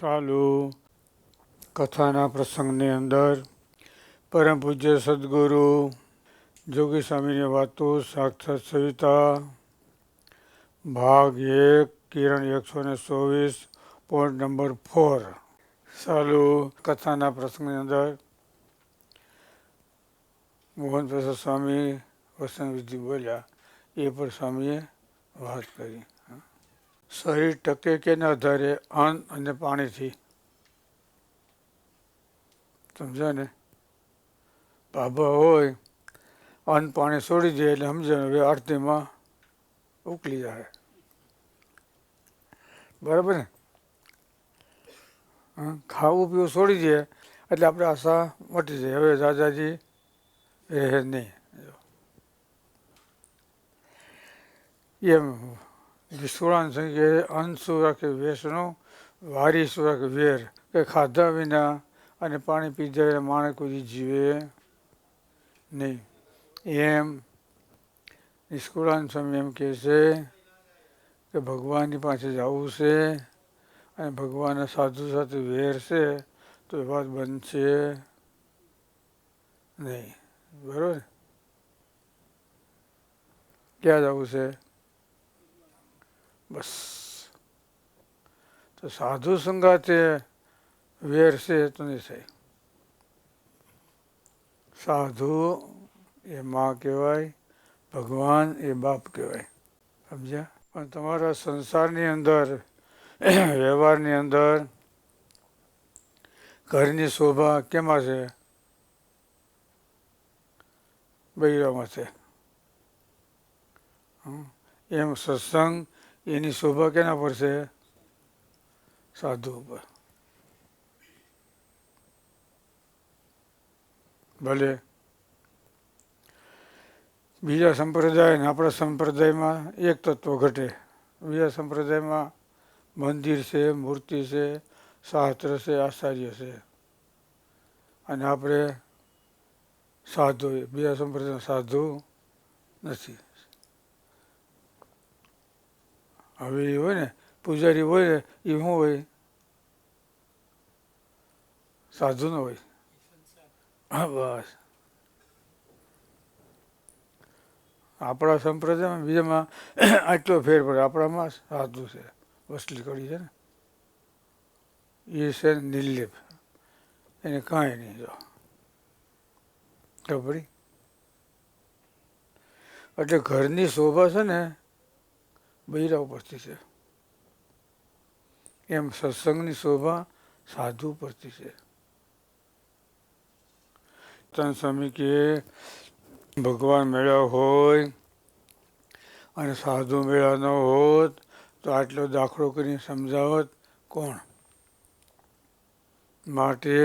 ચાલુ કથાના પ્રસંગની અંદર પરમ પૂજ્ય સદગુરુ જોગી સ્વામીની વાતો સાક્ષાત સવિતા ભાગ 1 કિરણ 124 પોઈન્ટ નંબર 4 ચાલુ કથાના પ્રસંગની અંદર મોહન પ્રસાદ સ્વામી વસન વિધિ બોલ્યા એ પર સ્વામીએ વાત કરી. શરીર ટકે કેના આધારે? અન્ન અને પાણીથી. સમજ્યા ને? બાબા હોય અન્ન પાણી છોડી દે એટલે સમજણ હવે આરતીમાં ઉકલી જાય. બરાબર ને? ખાવું પીવું છોડી દે એટલે આપણે આશા મટી જાય. હવે દાદાજી રહે નહીં. એમ વિશ્વાન સંગે અન્ન શું રાખે વેસનો, વારી શું રાખે વેર. કે ખાધા વિના અને પાણી પીધા વિના માણસ કોઈ જીવે નહીં. એમ નિષ્કુળાન સ્વામી એમ કહે છે કે ભગવાનની પાસે જવું છે અને ભગવાનના સાધુ સાથે વેર છે તો એ વાત બનશે નહીં. બરાબર? ક્યાં જવું છે? બસ. તો સાધુ સંગાતે વેર છે તો નહીં થાય. સાધુ એ માં કહેવાય, ભગવાન એ બાપ કહેવાય. સમજ્યા? પણ તમારા સંસારની અંદર વ્યવહારની અંદર ઘરની શોભા કેમાં છે? બૈરામાં છે. એમ સત્સંગ એની શોભા કેના પર છે? સાધુ ઉપર. ભલે બીજા સંપ્રદાય ને આપણા સંપ્રદાયમાં એક તત્વ ઘટે. બીજા સંપ્રદાયમાં મંદિર છે, મૂર્તિ છે, શાસ્ત્ર છે, આચાર્ય છે અને આપણે સાધુ. બીજા સંપ્રદાયમાં સાધુ નથી. હવે એ હોય ને પૂજારી હોય ને એ શું હોય? સાધુ ન હોય. હા બસ. આપણા સંપ્રદાયમાં બીજામાં આટલો ફેર પડે. આપણામાં સાધુ છે, વસલી કડી છે ને એ છે નિર્લેપ. એને કાંઈ નહીં. જો ખબર પડી? એટલે ઘરની શોભા છે ને બૈરા ઉપરથી છે. એમ સત્સંગની શોભા સાધુ ઉપરથી છે. તન સ્વામી કે ભગવાન મેળા હોય અને સાધુ મેળા ન હોત તો આટલો દાખલો કરીને સમજાવત કોણ? માટે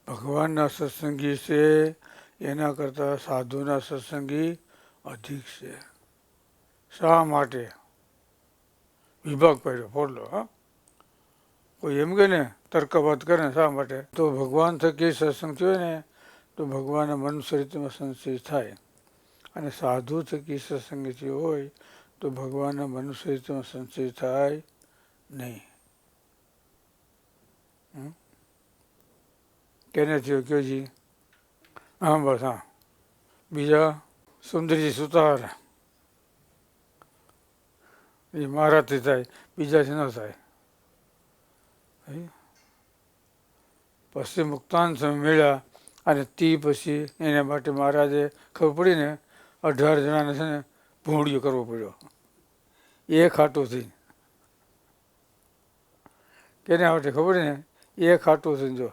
ભગવાનના સત્સંગી છે એના કરતાં સાધુના સત્સંગી અધિક છે. શા માટે? વિભાગ પડ્યો ફોડલો. હા, કોઈ એમ કે ને તર્કવાદ કરે ને શા માટે? તો ભગવાન થકી સત્સંગ થયો ને તો ભગવાનના મનુષ્ય રીતમાં સંશય થાય અને સાધુ થકી સત્સંગ થયો હોય તો ભગવાનના મનુષ્ય રીતમાં સંશય થાય નહીં. કેને થયો કયોજી? હા બસ. હા, બીજા સુંદરજી સુતાર એ મારાથી થાય, બીજાથી ન થાય. પછી મુક્તાન સ્વામી મળ્યા અને તે પછી એના માટે મહારાજે ખબર પડી ને 18 જણાને છે ને ભોંડિયો કરવો પડ્યો. એ ખાટું થઈ. કેના માટે ખબર ને? એ ખાટું થઈને. જો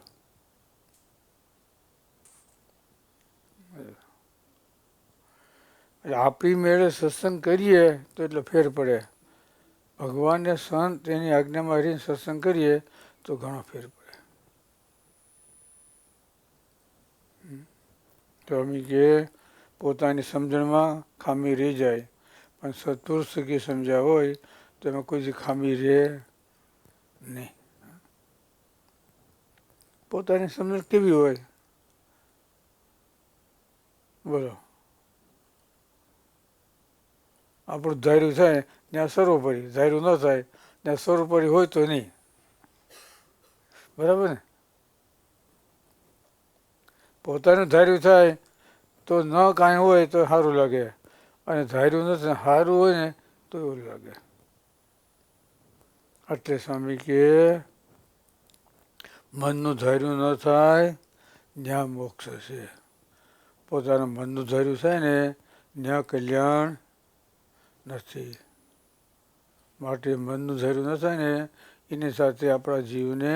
આપણી મેળે સત્સંગ કરીએ તો એટલો ફેર પડે. ભગવાનને સંત એની આજ્ઞામાં રહીને સત્સંગ કરીએ તો ઘણો ફેર પડે. સ્વામી કે પોતાની સમજણમાં ખામી રહી જાય પણ સત્પુરુષ થકી સમજ્યા હોય તો એમાં કોઈ ખામી રહે નહીં. પોતાની સમજણ કેવી હોય? બોલો. આપણું ધાર્યું થાય ત્યાં સર્વોપરી, ધાર્યું ન થાય ત્યાં સર્વોપરી હોય તો નહીં. બરાબર ને? પોતાનું ધાર્યું થાય તો ન કાંઈ હોય તો સારું લાગે, અને ધાર્યું નથી સારું હોય ને તો એવું લાગે. એટલે સ્વામી કે મનનું ધાર્યું ન થાય ત્યાં મોક્ષ છે. પોતાનું મનનું ધાર્યું થાય ને ત્યાં કલ્યાણ નથી. માટે મનનું ધાર્યું ન થાય ને એની સાથે આપણા જીવને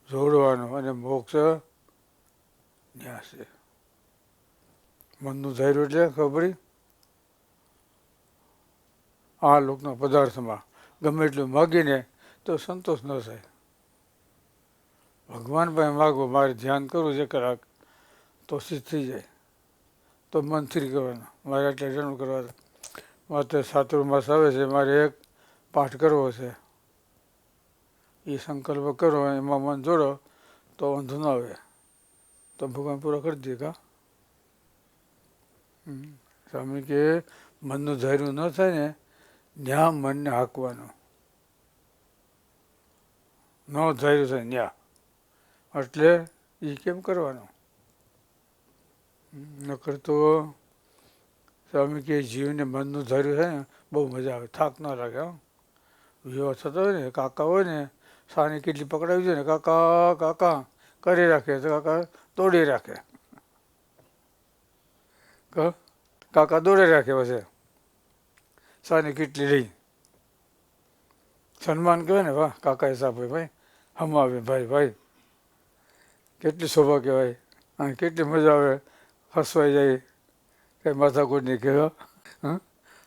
જોડવાનો, અને મોક્ષ ત્યાં છે. મનનું ધાર્યું એટલે ખબર પડી? આ લોકના પદાર્થમાં ગમે એટલું માગીને તો સંતોષ ન થાય. ભગવાન પાસે માગો, મારે ધ્યાન કરવું છે કલાક તો સિદ્ધ થઈ જાય. તો મન સ્થિર કરવાનું, મારે આટલા જન્મ કરવા, માત્ર ચાતુર્માસ આવે છે, મારે એક પાઠ કરવો છે, એ સંકલ્પ કરો, એમાં મન જોડો તો વાંધો ન આવે, તો ભગવાન પૂરો કરી દે. કા સ્વામી કે મનનું ધાર્યું ન થાય ને ત્યાં મનને હાંકવાનું, ન ધાર્યું થાય ત્યાં. એટલે એ કેમ કરવાનું? નકર તો સ્વામી કે જીવને મનનું ધાર્યું થાય ને બહુ મજા આવે, થાક ના લાગે. વિવાહ થતો હોય ને, કાકા હોય ને, સાની કેટલી પકડાવી છે ને, કાકા કાકા કરી રાખે તો કાકા દોડી રાખે. કાકા દોડી રાખે પછી સાની કેટલી લઈ સન્માન કહેવાય ને, વાહ કાકા હિસાબે ભાઈ હમાવે, ભાઈ ભાઈ કેટલી શોભા કહેવાય. અને કેટલી મજા આવે, હસવાઈ જાય, કઈ માથાકૂટ નહીં કહેવા,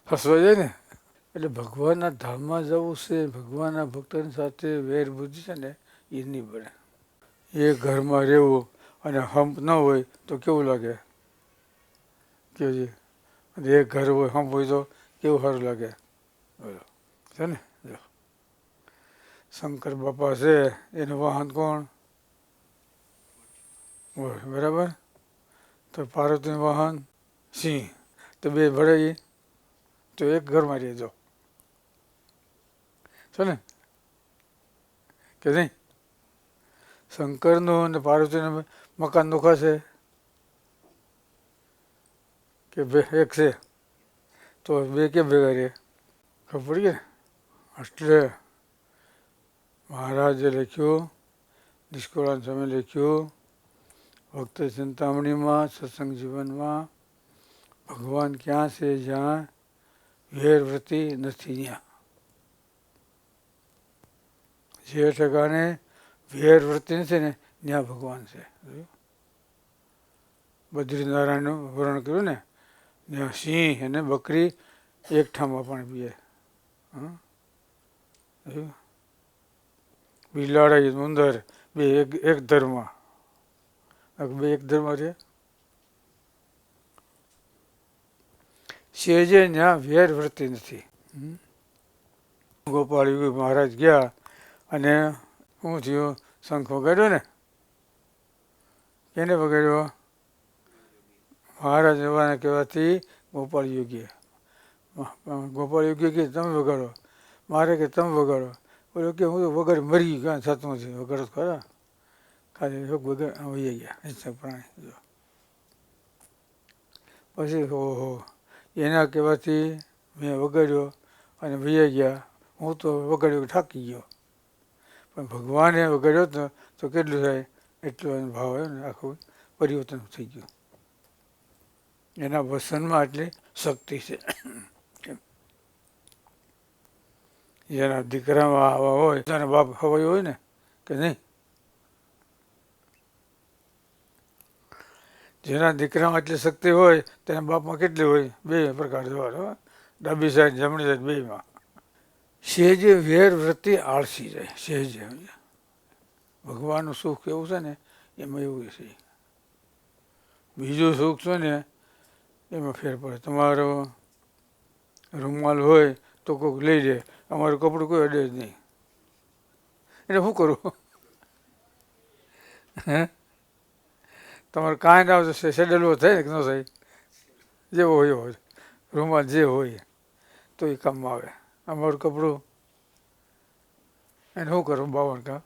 હસવાઈ જાય ને. એટલે ભગવાનના ધામમાં જવું છે, ભગવાનના ભક્તોની સાથે વેર બુદ્ધિ છે ને એ નહીં બને. એ ઘરમાં રહેવું અને હંપ ન હોય તો કેવું લાગે? કે એક ઘર હોય, હંપ હોય તો કેવું સારું લાગે? બોલો છે ને. જો શંકર બાપા છે એનું વાહન કોણ? બરાબર. તો પાર્વતીનું વાહન સિંહ. તો બે ભળાઈ તો એક ઘરમાં રહેજો છે ને, કે નહીં? શંકરનું અને પાર્વતીનું મકાન નોખા છે કે બે એક છે? તો બે કેમ ભેગા રહે? ખબર પડી કે? એટલે મહારાજે લખ્યું, નિષ્કુળાનંદ સ્વામી લખ્યું, ભક્ત ચિંતામણીમાં સત્સંગ જીવનમાં ભગવાન ક્યાં છે? જ્યાં વેરવૃત્તિ નથી. ત્યાં જે ઠેકાણે વેરવૃત્તિ નથી ને ત્યાં ભગવાન છે. બદ્રીનારાયણનું વર્ણન કર્યું ને, ત્યાં સિંહ અને બકરી એક ઠામમાં પાણી પીએ. બિલાડા ઉંદર બે એક ધર્મ, બે એક ધર્મ છે. સેજે ત્યાં વેરવૃત્તિ નથી. ગોપાલ મહારાજ ગયા અને શું થયું? શંખ વગાડ્યો ને. એને વગાડ્યો? મહારાજ જવાના કહેવાથી ગોપાલ યોગી. ગોપાલ યોગી કે તમે વગાડો, મારે કે તમે વગાડો. બોલો કે હું તો વગર મરી ગયું, કાંઈ થતું નથી, વગર ખરા ખાલી વગર વહી ગયા પ્રાણી. પછી ઓહો, એના કહેવાથી મેં વગાડ્યો અને વહી ગયા. હું તો વગાડ્યો થાકી ગયો, પણ ભગવાને વગાડ્યો તો કેટલું થાય? એટલું ભાવ આવ્યો ને, આખું પરિવર્તન થઈ ગયું. એના વસનમાં આટલી શક્તિ છે. જેના દીકરામાં આવા હોય તેના બાપ હવાઈ હોય ને, કે નહીં? જેના દીકરામાં આટલી શક્તિ હોય તેના બાપમાં કેટલી હોય? બે પ્રકાર જોવા, ડાબી સાઈડ જમણી સાઈડ બેમાં. સહેજે વેર વૃત્તિ આળસી જાય. સહેજે ભગવાનનું સુખ એવું છે ને એમાં એવું છે. બીજું સુખ છે ને એમાં ફેર પડે. તમારો રૂમાલ હોય તો કોઈક લઈ લે, અમારું કપડું કોઈ અડે જ નહીં. એટલે શું કરું? હે તમારે કાંઈ ના સેડલવો થાય ને કે ન થાય? જેવો હોય એવો રૂમાલ જે હોય તો એ કામમાં આવે. અમારું કપડું એને શું કરું? 52 કા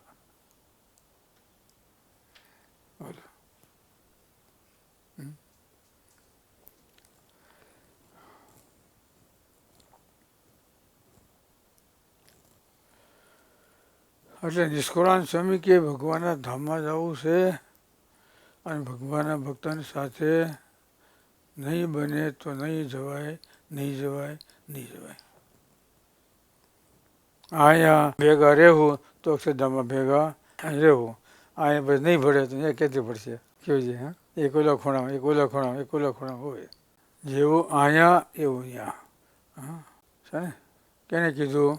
એટલે નિષ્કુળાનંદ સ્વામી કે ભગવાનના ધામમાં જવું છે અને ભગવાનના ભક્તોની સાથે નહીં બને તો નહીં જવાય, નહીં જવાય, નહીં જવાય. અહીંયા ભેગા રહેવું તો અક્ષરધામમાં ભેગા રહેવું. અહીંયા પછી નહીં ભળે તો અહીંયા ક્યાંથી પડશે? કેવું છે? હા, એક ઓલા ખૂણામાં, એક ઓલા ખૂણામાં, એક ઓલા ખૂણામાં હોય. જેવું અહીંયા એવું અહીંયા. હા છે ને? કેને કીધું?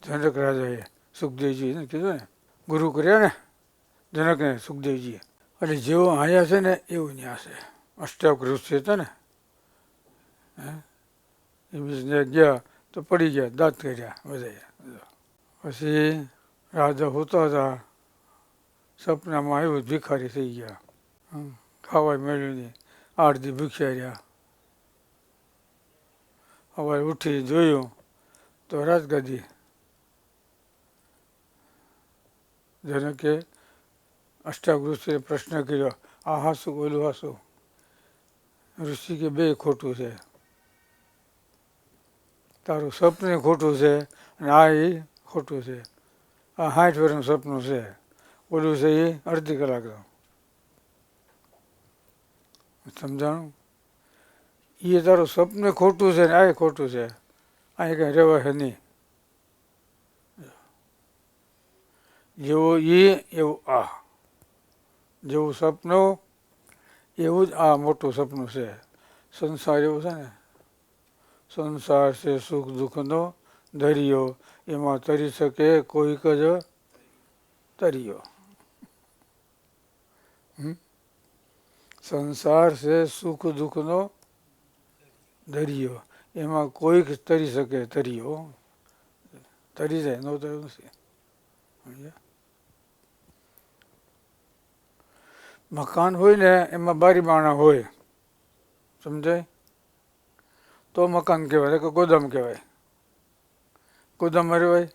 જનક રાજાએ સુખદેવજીને કીધું ને, ગુરુ કર્યા ને જનકને સુખદેવજીએ. એટલે જેવું અહીંયા છે ને એવું ત્યાં છે. અષ્ટાવકૃત હતા ને, એ બીજને ગયા તો પડી ગયા, દાંત કર્યા બધા. પછી રાજા હોતા હતા, સપનામાં આવ્યું, ભિખારી થઈ ગયા, ખાવા મળ્યું નહીં, 8 દી ભૂખ્યા રહ્યા. હવે ઉઠી જોયું તો રાજગાદી. જનકે અષ્ટાવકૃતે પ્રશ્ન કર્યો, આ હાસું ઓલું હાસું? ઋષિ કે બે ખોટું છે, તારું સપને ખોટું છે અને આ એ ખોટું છે. આ 60 વર્ષનું સપનું છે, ઓલું છે એ અડધી કલાકનું. સમજાણું? એ તારું સપને ખોટું છે ને આ ખોટું છે. અહીં કંઈ રહેવાય નહીં. જેવો એ એવું આ, જેવું સપનું એવું જ આ મોટું સપનું છે. સંસાર એવું છે ને, સંસાર છે સુખ દુઃખનો દરિયો, એમાં તરી શકે કોઈક જ તરિયો. સંસાર છે સુખ દુઃખનો દરિયો, એમાં કોઈક તરી શકે તરિયો. તરી જાય, નો તર્યું નથી. મકાન હોય ને એમાં બારી બારણા હોય, સમજાય? તો મકાન કહેવાય કે ગોદામ કહેવાય? ગોદામમાં રહેવાય?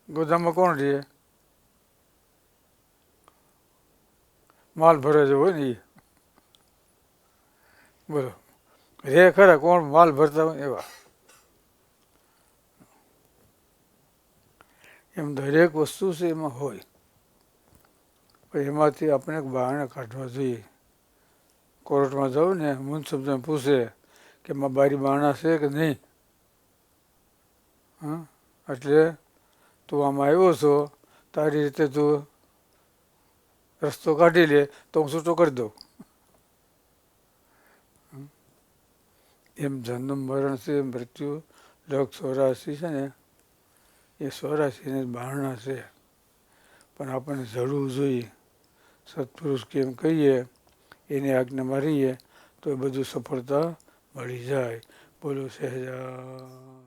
ગોદામમાં કોણ રહે? માલ ભરે છે હોય ને એ. બોલો, રે ખરા કોણ માલ ભરતા હોય એવા? એમ દરેક વસ્તુ છે એમાં હોય, પણ એમાંથી આપણે બહારને કાઢવા જોઈએ. કોર્ટમાં જાઉં ને, મુન્સફને પૂછે કે એમાં બારી બારણા છે કે નહીં? હા, એટલે તું આમાં આવ્યો છો, તારી રીતે તું રસ્તો કાઢી લે તો હું છૂટો કરી દઉં. એમ જન્મ મરણ છે, મૃત્યુ લગ 84 છે ને, એ 84 બારણા છે. પણ આપણને જડવું જોઈએ. સત્પુરુષ કેમ કહીએ, એની આજ્ઞામાં રહીએ તો એ બધું સફળતા મળી જાય. બોલો સહેજા.